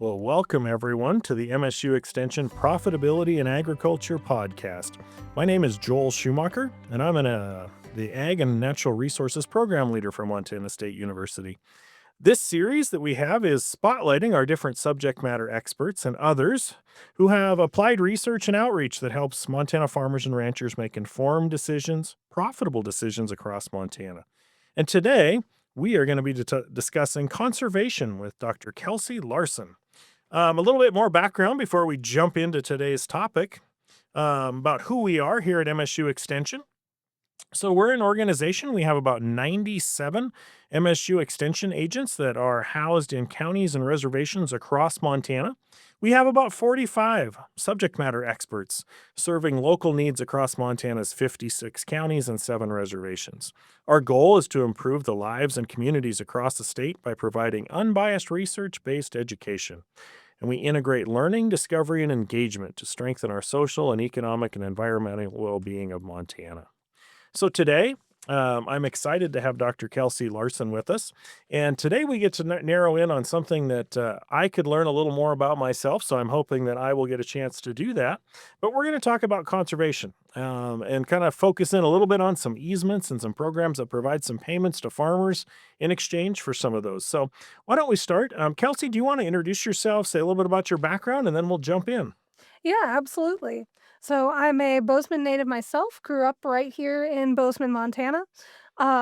Well, welcome everyone to the MSU Extension Profitability in Agriculture podcast. My name is Joel Schumacher, and I'm the Ag and Natural Resources Program Leader for Montana State University. This series that we have is spotlighting our different subject matter experts and others who have applied research and outreach that helps Montana farmers and ranchers make informed decisions, profitable decisions across Montana. And today, we are going to be discussing conservation with Dr. Kelsey Larson. A little bit more background before we jump into today's topic about who we are here at MSU Extension. So we're an organization. We have about 97 MSU Extension agents that are housed in counties and reservations across Montana. We have about 45 subject matter experts serving local needs across Montana's 56 counties and 7 reservations. Our goal is to improve the lives and communities across the state by providing unbiased research-based education. And we integrate learning, discovery, and engagement to strengthen our social and economic and environmental well-being of Montana. So today, I'm excited to have Dr. Kelsey Larson with us. And today we get to narrow in on something that I could learn a little more about myself. So I'm hoping that I will get a chance to do that. But we're going to talk about conservation and kind of focus in a little bit on some easements and some programs that provide some payments to farmers in exchange for some of those. So why don't we start? Kelsey, do you want to introduce yourself, say a little bit about your background, and then we'll jump in? Yeah, absolutely. So I'm a Bozeman native myself, grew up right here in Bozeman, Montana.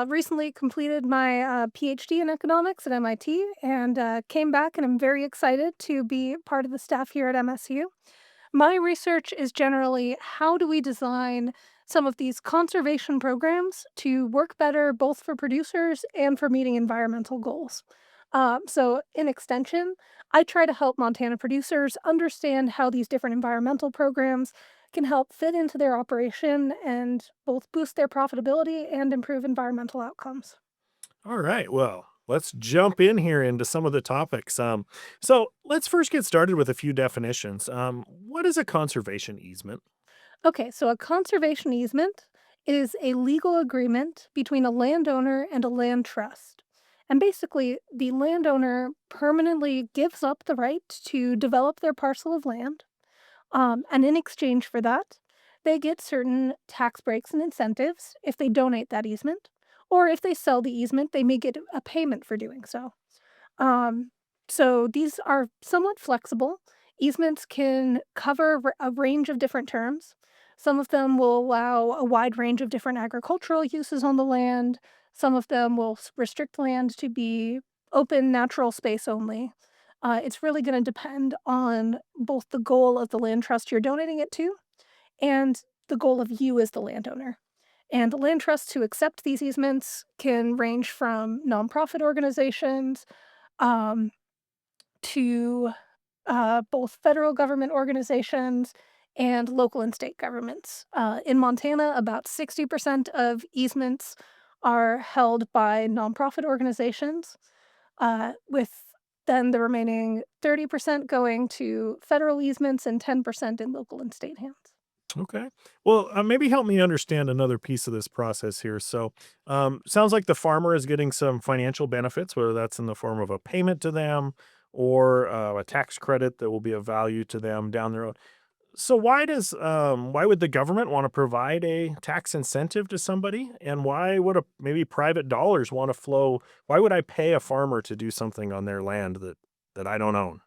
Recently completed my PhD in economics at MIT and came back, and I'm very excited to be part of the staff here at MSU. My research is generally how do we design some of these conservation programs to work better both for producers and for meeting environmental goals. So, in extension, I try to help Montana producers understand how these different environmental programs can help fit into their operation and both boost their profitability and improve environmental outcomes. All right. Well, let's jump in here into some of the topics. So let's first get started with a few definitions. What is a conservation easement? Okay, so a conservation easement is a legal agreement between a landowner and a land trust. And basically, the landowner permanently gives up the right to develop their parcel of land. And in exchange for that, they get certain tax breaks and incentives if they donate that easement. Or if they sell the easement, they may get a payment for doing so. Um, so these are somewhat flexible. Easements can cover a range of different terms. Some of them will allow a wide range of different agricultural uses on the land. Some of them will restrict land to be open natural space only. It's really going to depend on both the goal of the land trust you're donating it to and the goal of you as the landowner. And the land trusts who accept these easements can range from nonprofit organizations um, to both federal government organizations and local and state governments. In Montana, about 60% of easements are held by nonprofit organizations, with then the remaining 30% going to federal easements and 10% in local and state hands. Okay. Well, maybe help me understand another piece of this process here. So, sounds like the farmer is getting some financial benefits, whether that's in the form of a payment to them or a tax credit that will be of value to them down the road. So why would the government want to provide a tax incentive to somebody? And why would maybe private dollars want to flow? Why would I pay a farmer to do something on their land that I don't own?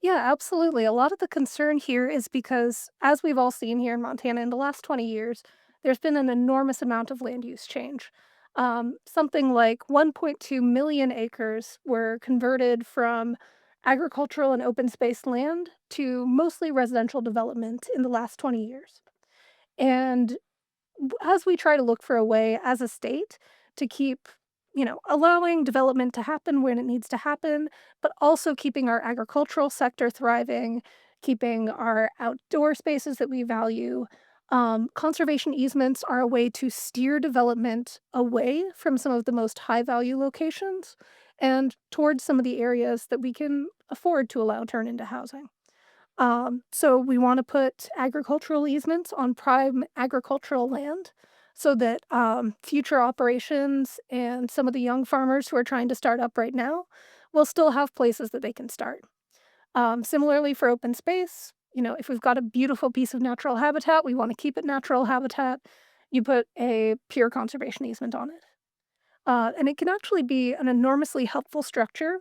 Yeah, absolutely. A lot of the concern here is because, as we've all seen here in Montana in the last 20 years, there's been an enormous amount of land use change. Something like 1.2 million acres were converted from agricultural and open space land to mostly residential development in the last 20 years. And as we try to look for a way as a state to keep, allowing development to happen when it needs to happen, but also keeping our agricultural sector thriving, keeping our outdoor spaces that we value. Conservation easements are a way to steer development away from some of the most high value locations and towards some of the areas that we can afford to allow turn into housing. So we want to put agricultural easements on prime agricultural land so that future operations and some of the young farmers who are trying to start up right now will still have places that they can start. Similarly for open space, if we've got a beautiful piece of natural habitat, we want to keep it natural habitat, you put a pure conservation easement on it. And it can actually be an enormously helpful structure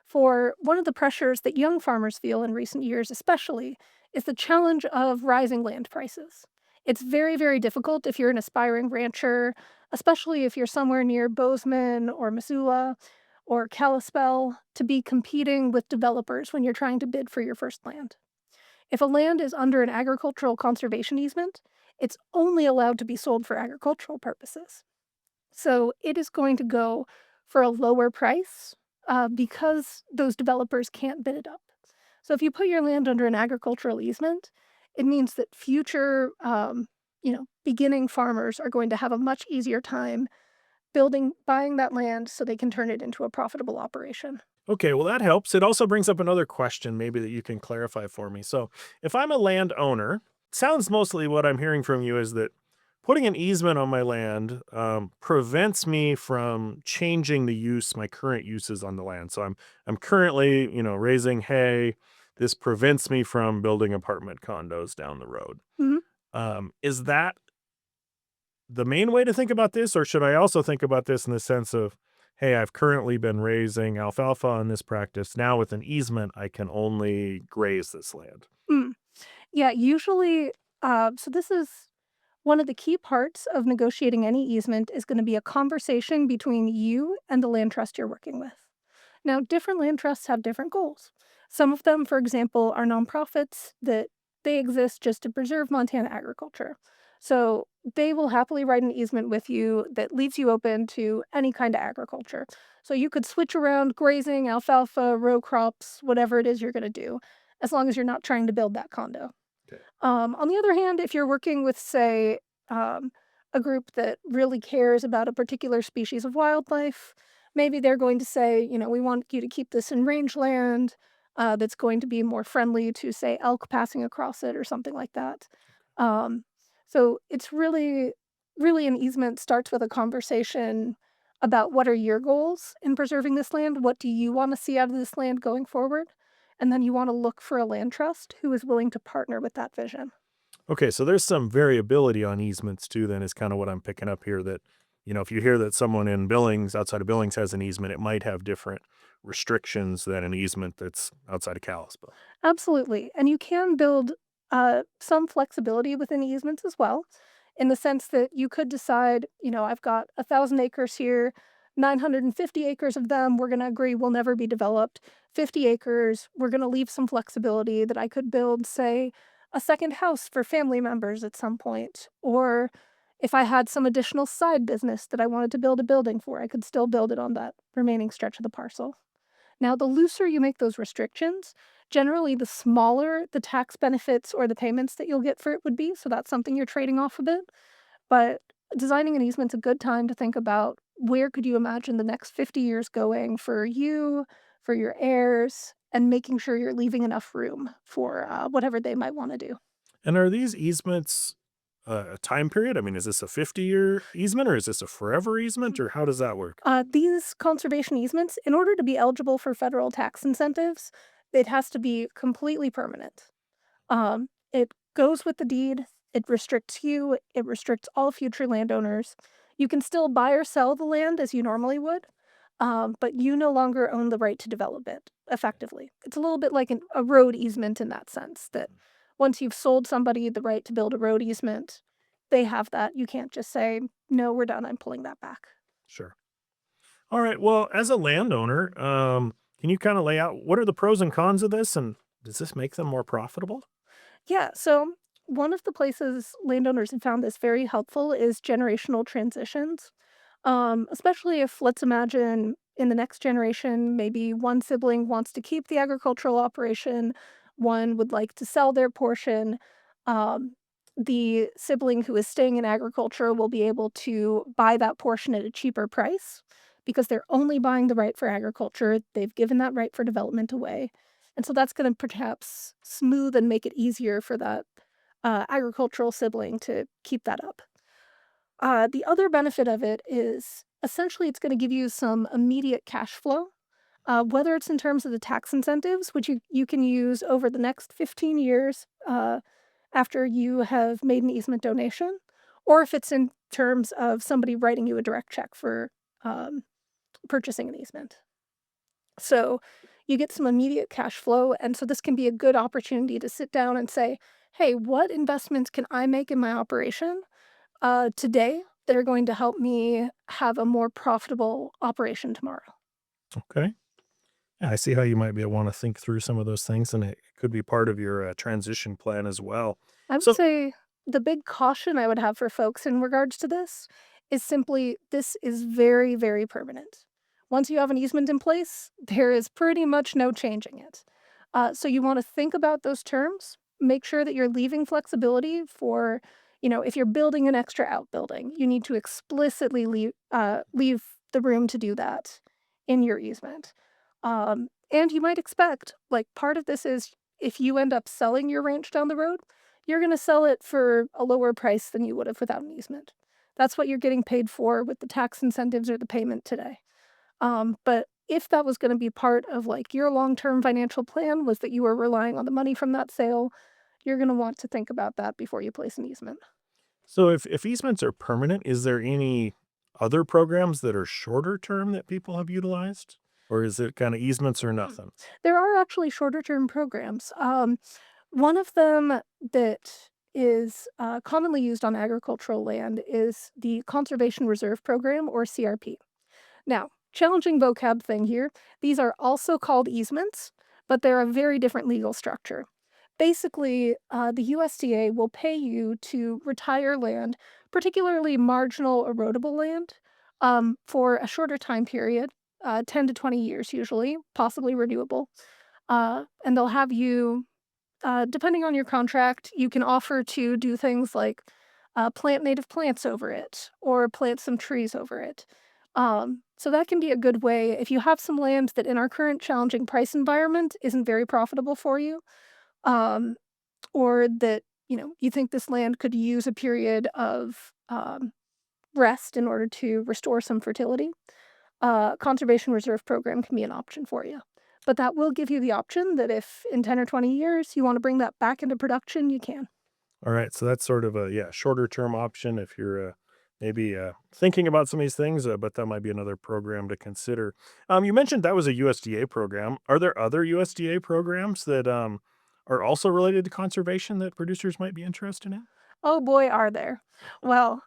for one of the pressures that young farmers feel in recent years, especially, is the challenge of rising land prices. It's very, very difficult if you're an aspiring rancher, especially if you're somewhere near Bozeman or Missoula or Kalispell, to be competing with developers when you're trying to bid for your first land. If a land is under an agricultural conservation easement, it's only allowed to be sold for agricultural purposes. So it is going to go for a lower price because those developers can't bid it up. So if you put your land under an agricultural easement, it means that future, beginning farmers are going to have a much easier time buying that land so they can turn it into a profitable operation. Okay, well, that helps. It also brings up another question, maybe that you can clarify for me. So, if I'm a landowner, sounds mostly what I'm hearing from you is that putting an easement on my land prevents me from changing my current uses on the land. So, I'm currently, raising hay. This prevents me from building apartment condos down the road. Mhm. Is that the main way to think about this, or should I also think about this in the sense of, hey, I've currently been raising alfalfa on this practice. Now with an easement, I can only graze this land. Mm. Yeah, usually, so this is one of the key parts of negotiating any easement is going to be a conversation between you and the land trust you're working with. Now, different land trusts have different goals. Some of them, for example, are nonprofits that they exist just to preserve Montana agriculture. So they will happily write an easement with you that leaves you open to any kind of agriculture. So you could switch around grazing, alfalfa, row crops, whatever it is you're going to do, as long as you're not trying to build that condo. Okay. On the other hand, if you're working with, say, um, a group that really cares about a particular species of wildlife, maybe they're going to say, we want you to keep this in rangeland that's going to be more friendly to, say, elk passing across it or something like that. Um, so it's really an easement starts with a conversation about what are your goals in preserving this land? What do you want to see out of this land going forward? And then you wanna look for a land trust who is willing to partner with that vision. Okay, so there's some variability on easements too, then is kind of what I'm picking up here that, if you hear that someone in Billings, outside of Billings has an easement, it might have different restrictions than an easement that's outside of Kalispell. Absolutely, and you can build, some flexibility within easements as well, in the sense that you could decide, "I've got 1,000 acres here, 950 acres of them, we're gonna agree will never be developed. 50 acres, we're gonna leave some flexibility that I could build, say, a second house for family members at some point, or if I had some additional side business that I wanted to build a building for, I could still build it on that remaining stretch of the parcel." Now, the looser you make those restrictions, generally the smaller the tax benefits or the payments that you'll get for it would be. So that's something you're trading off a bit. But designing an easement's a good time to think about where could you imagine the next 50 years going for you, for your heirs, and making sure you're leaving enough room for whatever they might want to do. And are these easements a time period? I mean, is this a 50-year easement or is this a forever easement or how does that work? These conservation easements, in order to be eligible for federal tax incentives, it has to be completely permanent. It goes with the deed, it restricts you, it restricts all future landowners. You can still buy or sell the land as you normally would, but you no longer own the right to develop it effectively. It's a little bit like a road easement in that sense, that once you've sold somebody the right to build a road easement, they have that. You can't just say, no, we're done, I'm pulling that back. Sure. All right. Well, as a landowner, can you kind of lay out what are the pros and cons of this, and does this make them more profitable? Yeah, so one of the places landowners have found this very helpful is generational transitions. Especially if, let's imagine, in the next generation, maybe one sibling wants to keep the agricultural operation, one would like to sell their portion. Um, the sibling who is staying in agriculture will be able to buy that portion at a cheaper price because they're only buying the right for agriculture. They've given that right for development away. And so that's going to perhaps smooth and make it easier for that agricultural sibling to keep that up. The other benefit of it is essentially it's going to give you some immediate cash flow. whether it's in terms of the tax incentives, which you can use over the next 15 years after you have made an easement donation, or if it's in terms of somebody writing you a direct check for um, purchasing an easement. So you get some immediate cash flow. And so this can be a good opportunity to sit down and say, hey, what investments can I make in my operation today that are going to help me have a more profitable operation tomorrow? Okay. Yeah, I see how you might be want to think through some of those things, and it could be part of your transition plan as well. I would So, say the big caution I would have for folks in regards to this is simply this is very, very permanent. Once you have an easement in place, there is pretty much no changing it. So you want to think about those terms. Make sure that you're leaving flexibility for, if you're building an extra outbuilding, you need to explicitly leave the room to do that in your easement. And you might expect, like, part of this is if you end up selling your ranch down the road, you're gonna sell it for a lower price than you would have without an easement. That's what you're getting paid for with the tax incentives or the payment today. But if that was gonna be part of, like, your long-term financial plan was that you were relying on the money from that sale, you're gonna want to think about that before you place an easement. if easements are permanent, is there any other programs that are shorter term that people have utilized, or is it kind of easements or Hmm. nothing? There are actually shorter term programs. One of them that is commonly used on agricultural land is the Conservation Reserve Program, or CRP. Now, challenging vocab thing here. These are also called easements, but they're a very different legal structure. Basically, the USDA will pay you to retire land, particularly marginal erodible land, for a shorter time period, 10 to 20 years usually, possibly renewable. And they'll have you, depending on your contract, you can offer to do things like plant native plants over it or plant some trees over it. So that can be a good way if you have some land that in our current challenging price environment isn't very profitable for you, um, or that you think this land could use a period of rest in order to restore some fertility. Conservation reserve program can be an option for you. But that will give you the option that if in 10 or 20 years you want to bring that back into production, you can. All right, so that's sort of a shorter term option if you're maybe thinking about some of these things, but that might be another program to consider. You mentioned that was a USDA program. Are there other USDA programs that are also related to conservation that producers might be interested in? Oh boy, are there. Well,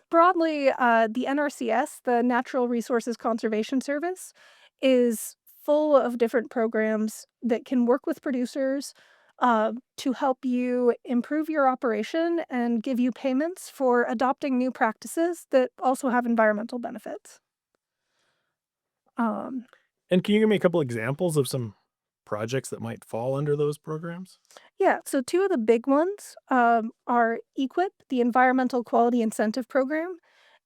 broadly, the NRCS, the Natural Resources Conservation Service, is full of different programs that can work with producers to help you improve your operation and give you payments for adopting new practices that also have environmental benefits. Um, And can you give me a couple examples of some projects that might fall under those programs? yeah, so two of the big ones are EQIP, the Environmental Quality Incentive Program,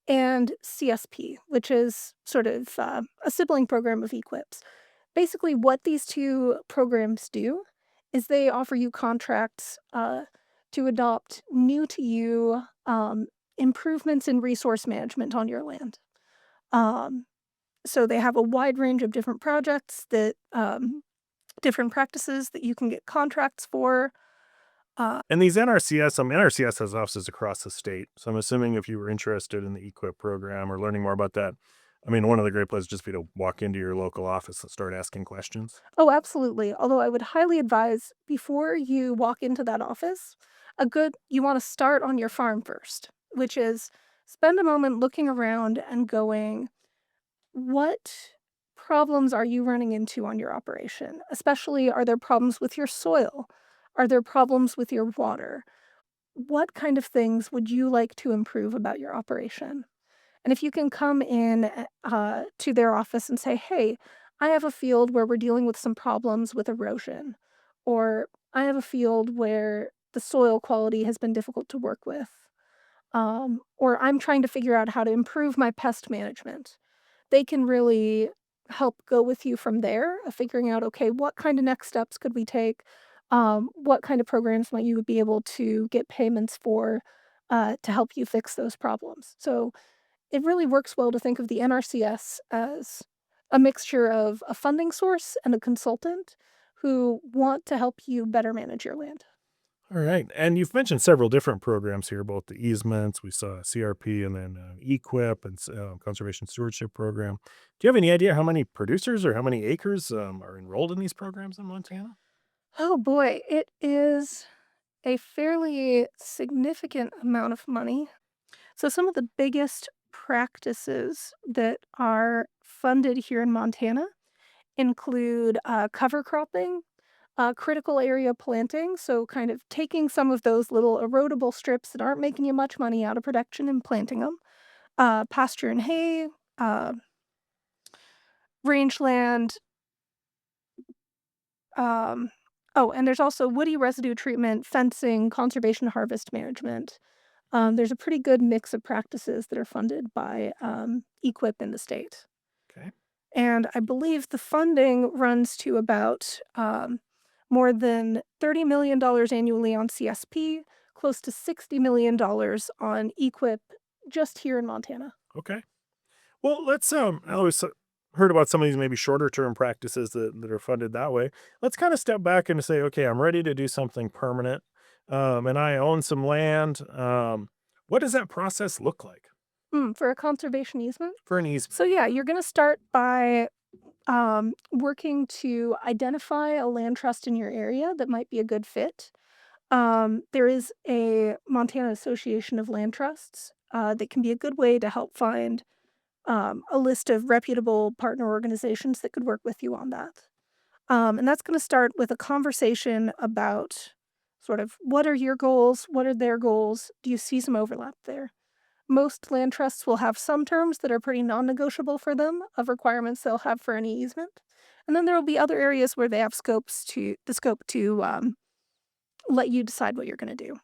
and CSP, which is sort of a sibling program of eQuips. Basically, what these two programs do is they offer you contracts to adopt new to you improvements in resource management on your land. Um, so they have a wide range of different projects that different practices that you can get contracts for. Uh, And these NRCS, NRCS has offices across the state. So I'm assuming if you were interested in the EQIP program or learning more about that, one of the great places just be to walk into your local office and start asking questions. Oh, absolutely. Although I would highly advise before you walk into that office, you want to start on your farm first, which is spend a moment looking around and going, what problems are you running into on your operation? Especially, are there problems with your soil? Are there problems with your water? What kind of things would you like to improve about your operation? And if you can come in to their office and say, hey, I have a field where we're dealing with some problems with erosion, or I have a field where the soil quality has been difficult to work with, or I'm trying to figure out how to improve my pest management. They can really help go with you from there of figuring out, okay, what kind of next steps could we take? What kind of programs might you be able to get payments for to help you fix those problems? So it really works well to think of the NRCS as a mixture of a funding source and a consultant who want to help you better manage your land. All right. And you've mentioned several different programs here, both the easements, we saw CRP, and then EQIP and Conservation Stewardship Program. Do you have any idea how many producers or how many acres are enrolled in these programs in Montana? Oh boy, it is a fairly significant amount of money. So, some of the biggest practices that are funded here in Montana include cover cropping, critical area planting. So, kind of taking some of those little erodible strips that aren't making you much money out of production and planting them, pasture and hay, uh, rangeland. Um, oh, and there's also woody residue treatment, fencing, conservation harvest management. There's a pretty good mix of practices that are funded by EQIP in the state. Okay. And I believe the funding runs to about more than $30 million annually on CSP, close to $60 million on EQIP just here in Montana. Okay. Well, let's I always heard about some of these maybe shorter term practices that are funded that way. Let's kind of step back and say, okay, I'm ready to do something permanent, and I own some land. What does that process look like For a conservation easement? for an easement? So, yeah, you're going to start by working to identify a land trust in your area that might be a good fit. There is a Montana Association of Land Trusts that can be a good way to help find a list of reputable partner organizations that could work with you on that. And that's going to start with a conversation about sort of what are your goals? What are their goals? Do you see some overlap there? Most land trusts will have some terms that are pretty non negotiable for them of requirements they'll have for any easement. And then there will be other areas where they have the scope to let you decide what you're going to do.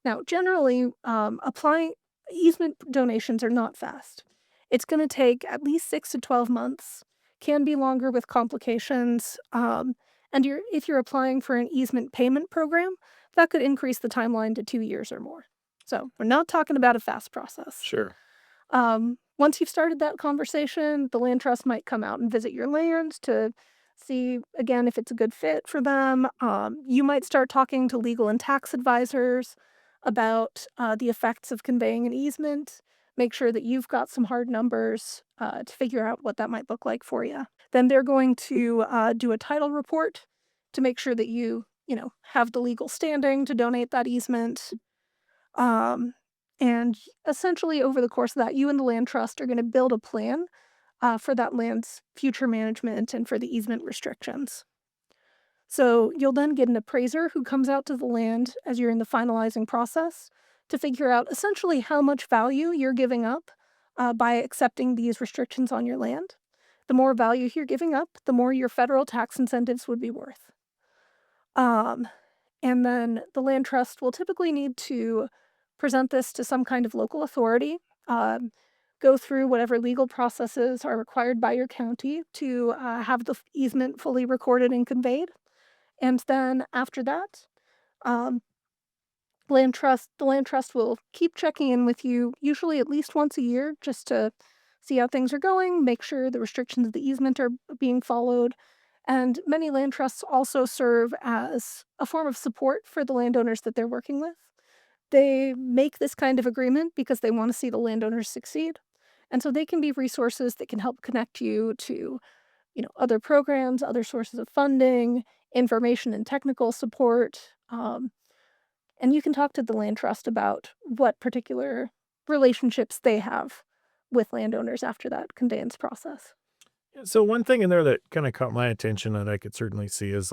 Now, generally, applying easement donations are not fast. It's going to take at least 6 to 12 months, can be longer with complications. And if you're applying for an easement payment program, that could increase the timeline to 2 years or more. So we're not talking about a fast process. Sure. Once you've started that conversation, the land trust might come out and visit your land to see again if it's a good fit for them. You might start talking to legal and tax advisors about the effects of conveying an easement. Make sure that you've got some hard numbers to figure out what that might look like for you. Then they're going to do a title report to make sure that you have the legal standing to donate that easement. Um, and essentially, over the course of that, you and the land trust are going to build a plan for that land's future management and for the easement restrictions. So you'll then get an appraiser who comes out to the land as you're in the finalizing process to figure out essentially how much value you're giving up by accepting these restrictions on your land. The more value you're giving up, the more your federal tax incentives would be worth. Um, and then the land trust will typically need to present this to some kind of local authority, um, go through whatever legal processes are required by your county to have the easement fully recorded and conveyed. And then after that, um, the land trust will keep checking in with you, usually at least once a year, just to see how things are going, make sure the restrictions of the easement are being followed. And many land trusts also serve as a form of support for the landowners that they're working with. They make this kind of agreement because they want to see the landowners succeed. And so they can be resources that can help connect you to, other programs, other sources of funding, information and technical support. And you can talk to the land trust about what particular relationships they have with landowners after that conveyance process. Yeah, so one thing in there that kind of caught my attention that I could certainly see is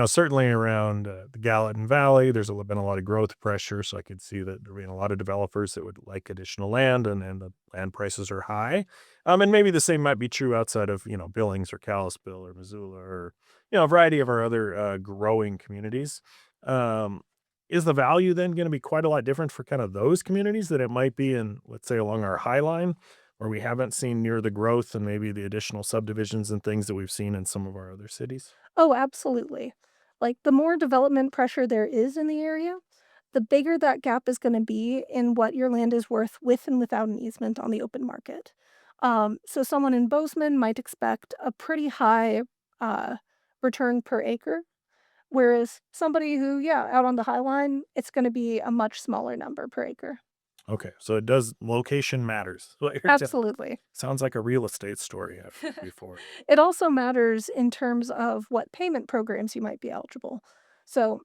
certainly around the Gallatin Valley, been a lot of growth pressure. So I could see that there being a lot of developers that would like additional land, and the land prices are high. And maybe the same might be true outside of Billings or Kalispell or Missoula or a variety of our other growing communities. Um, is the value then going to be quite a lot different for kind of those communities that it might be in, let's say, along our High Line, where we haven't seen near the growth and maybe the additional subdivisions and things that we've seen in some of our other cities? Oh, absolutely. Like, the more development pressure there is in the area, the bigger that gap is gonna be in what your land is worth with and without an easement on the open market. So someone in Bozeman might expect a pretty high uh, return per acre, whereas somebody who, yeah, out on the High Line, it's going to be a much smaller number per acre. Okay, so it does location matters. What you're telling- Absolutely. Sounds like a real estate story I've heard before. It also matters in terms of what payment programs you might be eligible. So,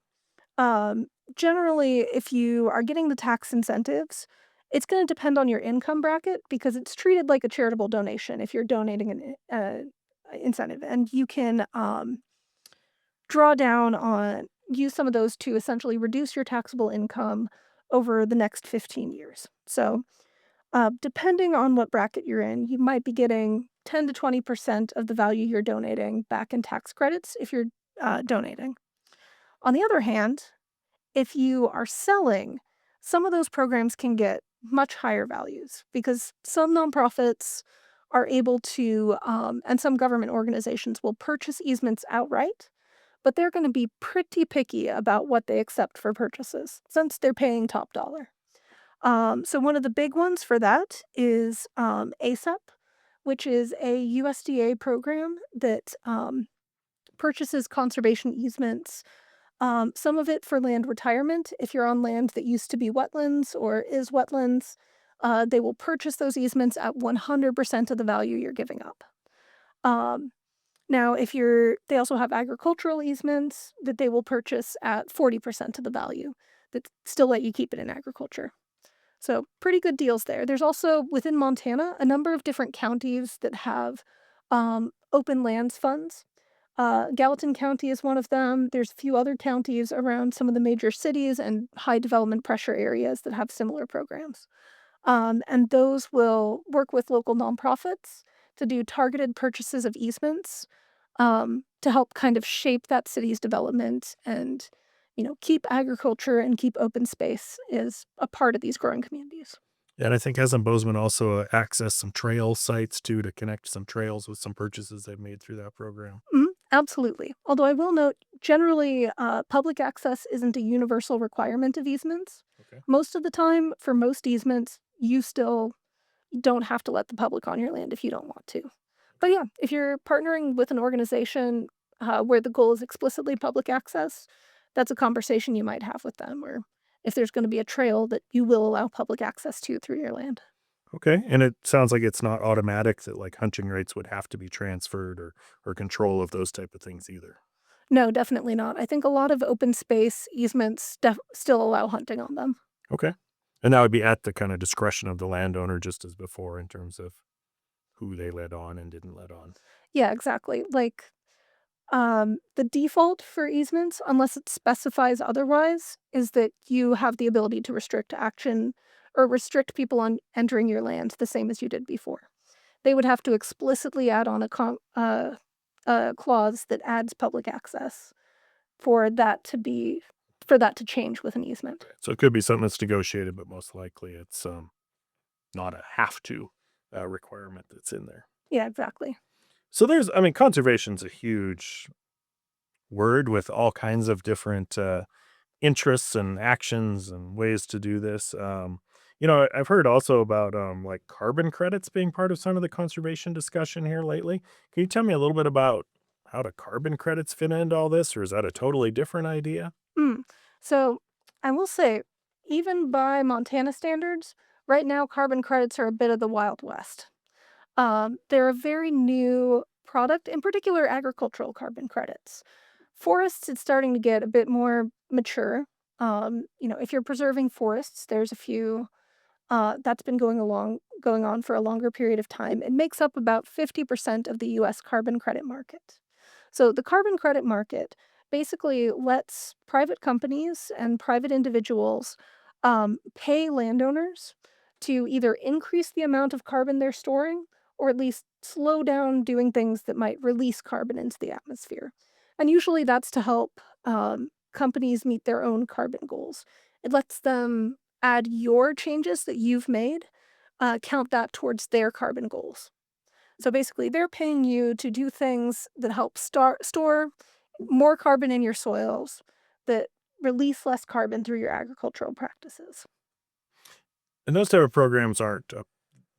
um, generally, if you are getting the tax incentives, it's going to depend on your income bracket because it's treated like a charitable donation if you're donating an incentive, and you can draw down on use some of those to essentially reduce your taxable income over the next 15 years. So, depending on what bracket you're in, you might be getting 10 to 20% of the value you're donating back in tax credits if you're donating. On the other hand, if you are selling, some of those programs can get much higher values because some nonprofits are able to, and some government organizations will purchase easements outright, but they're going to be pretty picky about what they accept for purchases since they're paying top dollar. So one of the big ones for that is ASAP, which is a USDA program that purchases conservation easements. Some of it for land retirement. If you're on land that used to be wetlands or is wetlands, they will purchase those easements at 100% of the value you're giving up. Um, Now, they also have agricultural easements that they will purchase at 40% of the value that still let you keep it in agriculture. So, pretty good deals there. There's also, within Montana, a number of different counties that have open lands funds. Gallatin County is one of them. There's a few other counties around some of the major cities and high development pressure areas that have similar programs. And those will work with local nonprofits to do targeted purchases of easements to help kind of shape that city's development and, keep agriculture and keep open space is a part of these growing communities. And I think hasn't Bozeman also accessed some trail sites too to connect some trails with some purchases they've made through that program? Absolutely. Although I will note, generally, public access isn't a universal requirement of easements. Okay. Most of the time, for most easements, you still don't have to let the public on your land if you don't want to. But yeah, if you're partnering with an organization where the goal is explicitly public access, that's a conversation you might have with them, or if there's going to be a trail that you will allow public access to through your land. Okay. And it sounds like it's not automatic that like hunting rights would have to be transferred or control of those type of things either. No, definitely not. I think a lot of open space easements still allow hunting on them. Okay. And that would be at the kind of discretion of the landowner just as before in terms of who they let on and didn't let on. Yeah, exactly. Like, the default for easements, unless it specifies otherwise, is that you have the ability to restrict action or restrict people on entering your land the same as you did before. They would have to explicitly add on a clause that adds public access for that to change with an easement. So it could be something that's negotiated, but most likely it's not a have to requirement that's in there. Yeah, exactly. So conservation's a huge word with all kinds of different interests and actions and ways to do this. I've heard also about like carbon credits being part of some of the conservation discussion here lately. Can you tell me a little bit about how do carbon credits fit into all this, or is that a totally different idea? Mm. So I will say, even by Montana standards, right now carbon credits are a bit of the Wild West. They're a very new product, in particular agricultural carbon credits. Forests, it's starting to get a bit more mature. If you're preserving forests, there's a few that's been going on for a longer period of time. It makes up about 50% of the US carbon credit market. So the carbon credit market basically lets private companies and private individuals pay landowners to either increase the amount of carbon they're storing or at least slow down doing things that might release carbon into the atmosphere. And usually that's to help companies meet their own carbon goals. It lets them add your changes that you've made, count that towards their carbon goals. So basically, they're paying you to do things that help store more carbon in your soils, that release less carbon through your agricultural practices. And those type of programs aren't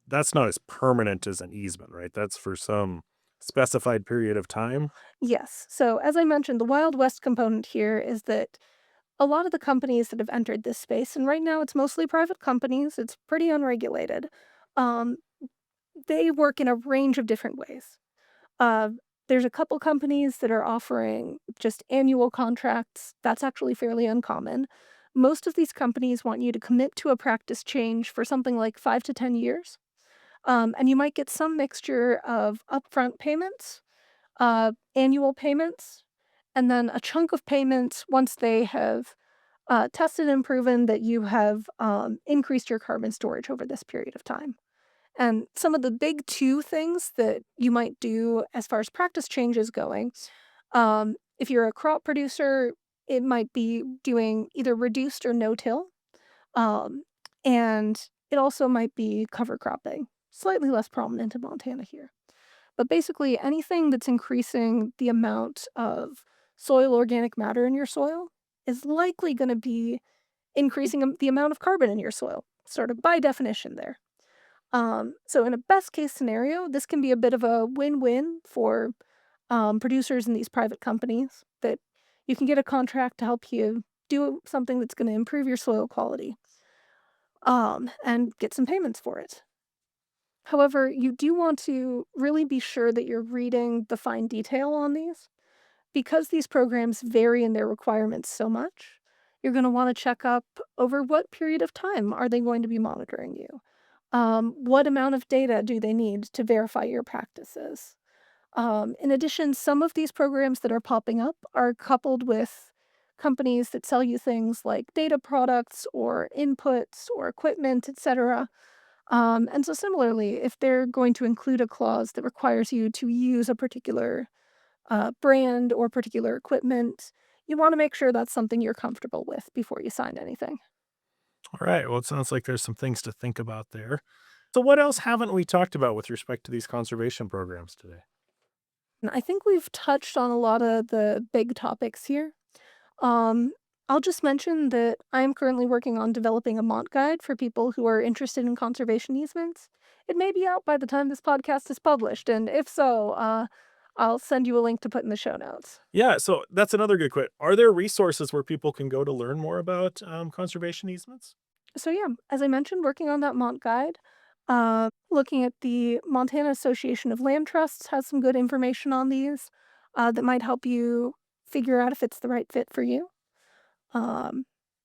that's not as permanent as an easement, right? That's for some specified period of time. Yes. So, as I mentioned, the Wild West component here is that a lot of the companies that have entered this space, and right now it's mostly private companies, it's pretty unregulated, um, they work in a range of different ways. Uh, there's a couple companies that are offering just annual contracts. That's actually fairly uncommon. Most of these companies want you to commit to a practice change for something like 5 to 10 years. And you might get some mixture of upfront payments, annual payments, and then a chunk of payments once they have tested and proven that you have increased your carbon storage over this period of time. And some of the big 2 things that you might do as far as practice changes going, if you're a crop producer, it might be doing either reduced or no-till, um, and it also might be cover cropping, slightly less prominent in Montana here. But basically, anything that's increasing the amount of soil organic matter in your soil is likely gonna be increasing the amount of carbon in your soil, sort of by definition there. So in a best case scenario, this can be a bit of a win-win for producers in these private companies that you can get a contract to help you do something that's going to improve your soil quality, and get some payments for it. However, you do want to really be sure that you're reading the fine detail on these because these programs vary in their requirements so much. You're going to want to check up over what period of time are they going to be monitoring you. What amount of data do they need to verify your practices? In addition, some of these programs that are popping up are coupled with companies that sell you things like data products or inputs or equipment, etc. And so, similarly, if they're going to include a clause that requires you to use a particular brand or particular equipment, you want to make sure that's something you're comfortable with before you sign anything. All right. Well, it sounds like there's some things to think about there. So, what else haven't we talked about with respect to these conservation programs today? And I think we've touched on a lot of the big topics here. Um, I'll just mention that I am currently working on developing a Mont guide for people who are interested in conservation easements. It may be out by the time this podcast is published, and if so, I'll send you a link to put in the show notes. Yeah. So, that's another good question. Are there resources where people can go to learn more about conservation easements? So yeah, as I mentioned, working on that Mont guide, looking at the Montana Association of Land Trusts has some good information on these that might help you figure out if it's the right fit for you. Um,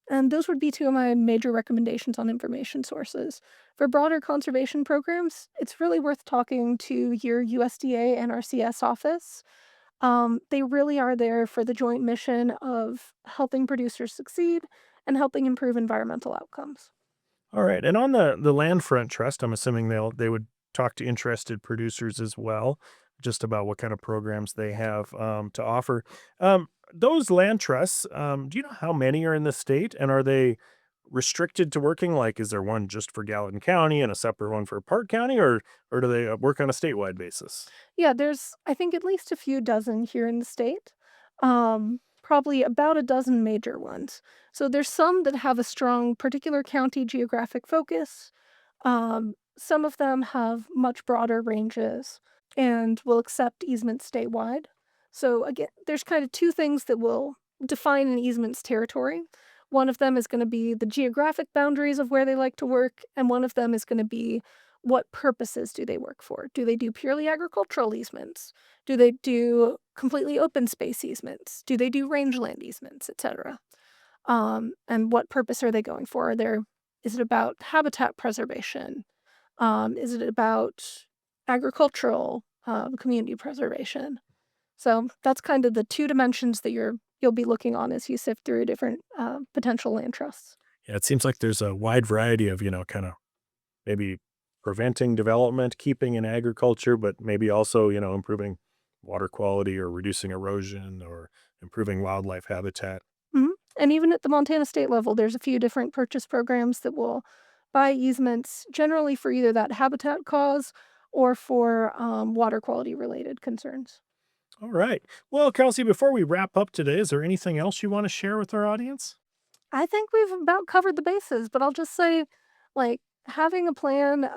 and those would be 2 of my major recommendations on information sources. For broader conservation programs, it's really worth talking to your USDA NRCS office. They really are there for the joint mission of helping producers succeed and helping improve environmental outcomes. All right. And on the land front trust, I'm assuming they would talk to interested producers as well, just about what kind of programs they have to offer. Those land trusts, do you know how many are in the state, and are they restricted to working? Like, is there one just for Gallatin County and a separate one for Park County, or do they work on a statewide basis? Yeah, there's, I think, at least a few dozen here in the state. Probably about a dozen major ones. So there's some that have a strong particular county geographic focus. Some of them have much broader ranges and will accept easements statewide. So again, there's kind of 2 things that will define an easement's territory. One of them is going to be the geographic boundaries of where they like to work, and one of them is going to be what purposes do they work for? Do they do purely agricultural easements? Do they do completely open space easements? Do they do rangeland easements, etc.? And what purpose are they going for? Is it about habitat preservation? Is it about agricultural community preservation? So that's kind of the 2 dimensions that you'll be looking on as you sift through different potential land trusts. Yeah, it seems like there's a wide variety of kind of maybe preventing development, keeping in agriculture, but maybe also, improving water quality or reducing erosion or improving wildlife habitat. Mhm. And even at the Montana state level, there's a few different purchase programs that will buy easements generally for either that habitat cause or for water quality related concerns. All right. Well, Kelsey, before we wrap up today, is there anything else you want to share with our audience? I think we've about covered the bases, but I'll just say, like, having a plan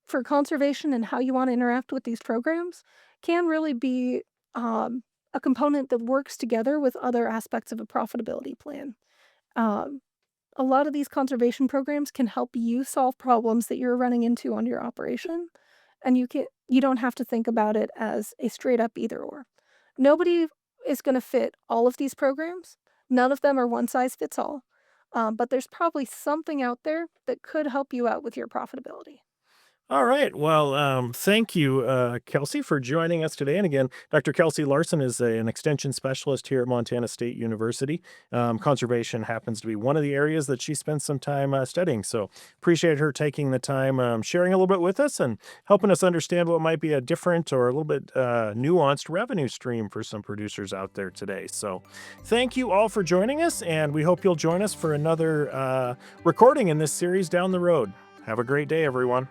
for conservation and how you want to interact with these programs can really be a component that works together with other aspects of a profitability plan. Um, a lot of these conservation programs can help you solve problems that you're running into on your operation, and you don't have to think about it as a straight up either or. Nobody is going to fit all of these programs. None of them are one size fits all. But there's probably something out there that could help you out with your profitability. All right. Well, thank you, Kelsey, for joining us today. And again, Dr. Kelsey Larson is an extension specialist here at Montana State University. Conservation happens to be one of the areas that she spends some time studying. So appreciate her taking the time, sharing a little bit with us and helping us understand what might be a different or a little bit nuanced revenue stream for some producers out there today. So thank you all for joining us, and we hope you'll join us for another recording in this series down the road. Have a great day, everyone.